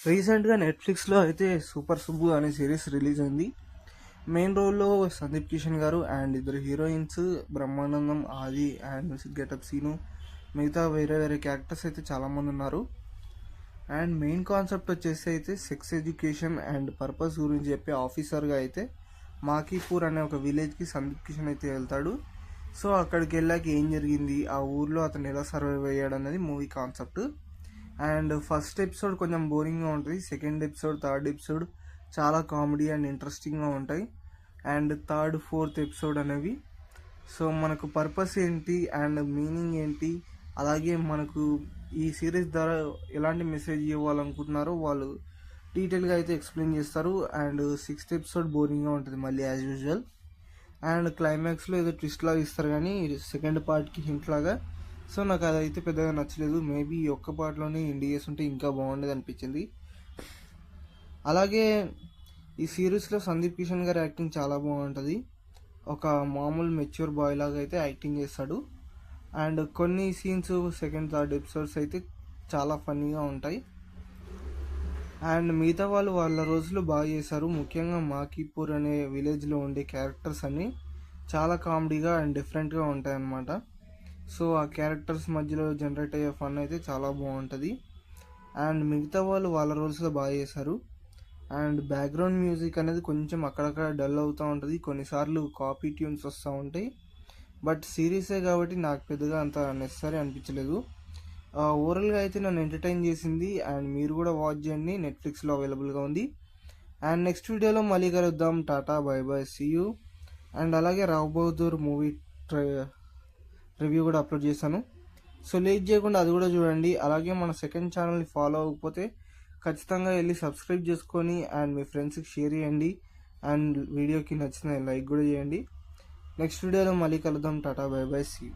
రీసెంట్గా నెట్ఫ్లిక్స్లో అయితే సూపర్ సుబ్బు అనే సిరీస్ రిలీజ్ అయింది. మెయిన్ రోల్లో సందీప్ కిషన్ గారు అండ్ ఇద్దరు హీరోయిన్స్ బ్రహ్మానందం, ఆది అండ్ గెటప్ సీను, మిగతా వేరే వేరే క్యారెక్టర్స్ అయితే చాలామంది ఉన్నారు. అండ్ మెయిన్ కాన్సెప్ట్ వచ్చేసి అయితే సెక్స్ ఎడ్యుకేషన్ అండ్ పర్పస్ గురించి చెప్పే ఆఫీసర్గా అయితే మాకీపూర్ అనే ఒక విలేజ్కి సందీప్ కిషన్ అయితే వెళ్తాడు. సో అక్కడికి వెళ్ళాక ఏం జరిగింది, ఆ ఊర్లో అతను ఎలా సర్వైవ్ అయ్యాడు అనేది movie concept. And first episode కొంచెం బోరింగ్గా ఉంటుంది. సెకండ్ ఎపిసోడ్, థర్డ్ ఎపిసోడ్ చాలా కామెడీ అండ్ ఇంట్రెస్టింగ్గా ఉంటాయి. అండ్ థర్డ్, ఫోర్త్ ఎపిసోడ్ అనేవి సో మనకు పర్పస్ ఏంటి అండ్ మీనింగ్ ఏంటి, అలాగే మనకు ఈ సిరీస్ ద్వారా ఎలాంటి మెసేజ్ ఇవ్వాలనుకుంటున్నారో వాళ్ళు డీటెయిల్గా అయితే ఎక్స్ప్లెయిన్ చేస్తారు. అండ్ సిక్స్త్ ఎపిసోడ్ బోరింగ్గా ఉంటుంది మళ్ళీ యాజ్ యూజువల్. అండ్ క్లైమాక్స్లో ఏదో ట్విస్ట్ లాగా ఇస్తారు కానీ సెకండ్ పార్ట్కి హింట్ లాగా. సో నాకు అదైతే పెద్దగా నచ్చలేదు. మేబీ ఈ ఒక్క పార్ట్లోనే ఇండియాస్ ఉంటే ఇంకా బాగుండేది అనిపించింది. అలాగే ఈ సిరీస్లో సందీప్ కిషన్ గారి యాక్టింగ్ చాలా బాగుంటుంది. ఒక మామూలు మెచ్యూర్ బాయ్ లాగా అయితే యాక్టింగ్ చేస్తాడు. అండ్ కొన్ని సీన్స్ సెకండ్, థర్డ్ ఎపిసోడ్స్ అయితే చాలా ఫన్నీగా ఉంటాయి. అండ్ మిగతా వాళ్ళు వాళ్ళ రోజులు బాగా చేశారు. ముఖ్యంగా మాకీపూర్ అనే విలేజ్లో ఉండే క్యారెక్టర్స్ అన్నీ చాలా కామెడీగా అండ్ డిఫరెంట్గా ఉంటాయి అన్నమాట. సో ఆ క్యారెక్టర్స్ మధ్యలో జనరేట్ అయ్యే ఫన్ అయితే చాలా బాగుంటుంది. అండ్ మిగతా వాళ్ళు వాళ్ళ రోల్స్లో బాగా చేశారు. అండ్ బ్యాక్గ్రౌండ్ మ్యూజిక్ అనేది కొంచెం అక్కడక్కడ డల్ అవుతూ ఉంటుంది, కొన్నిసార్లు కాపీ ట్యూన్స్ వస్తూ ఉంటాయి. బట్ సిరీసే కాబట్టి నాకు పెద్దగా అంత నెసరీ అనిపించలేదు. ఓవరాల్గా అయితే నన్ను ఎంటర్టైన్ చేసింది. అండ్ మీరు కూడా వాచ్ చేయండి, నెట్ఫ్లిక్స్లో అవైలబుల్గా ఉంది. అండ్ నెక్స్ట్ వీడియోలో మళ్ళీ కలుద్దాం. Tata, bye bye, see you. And అలాగే రావ్ బహదూర్ మూవీ రివ్యూ కూడా అప్లోడ్ చేశాను. సో లేట్ చేయకుండా అది కూడా చూడండి. అలాగే మన సెకండ్ ఛానల్ని ఫాలో అవ్వకపోతే ఖచ్చితంగా వెళ్ళి సబ్స్క్రైబ్ చేసుకొని అండ్ మీ ఫ్రెండ్స్కి షేర్ చేయండి. అండ్ వీడియోకి నచ్చిన లైక్ కూడా చేయండి. నెక్స్ట్ వీడియోలో మళ్ళీ కలుద్దాం. Tata, bye bye, see you.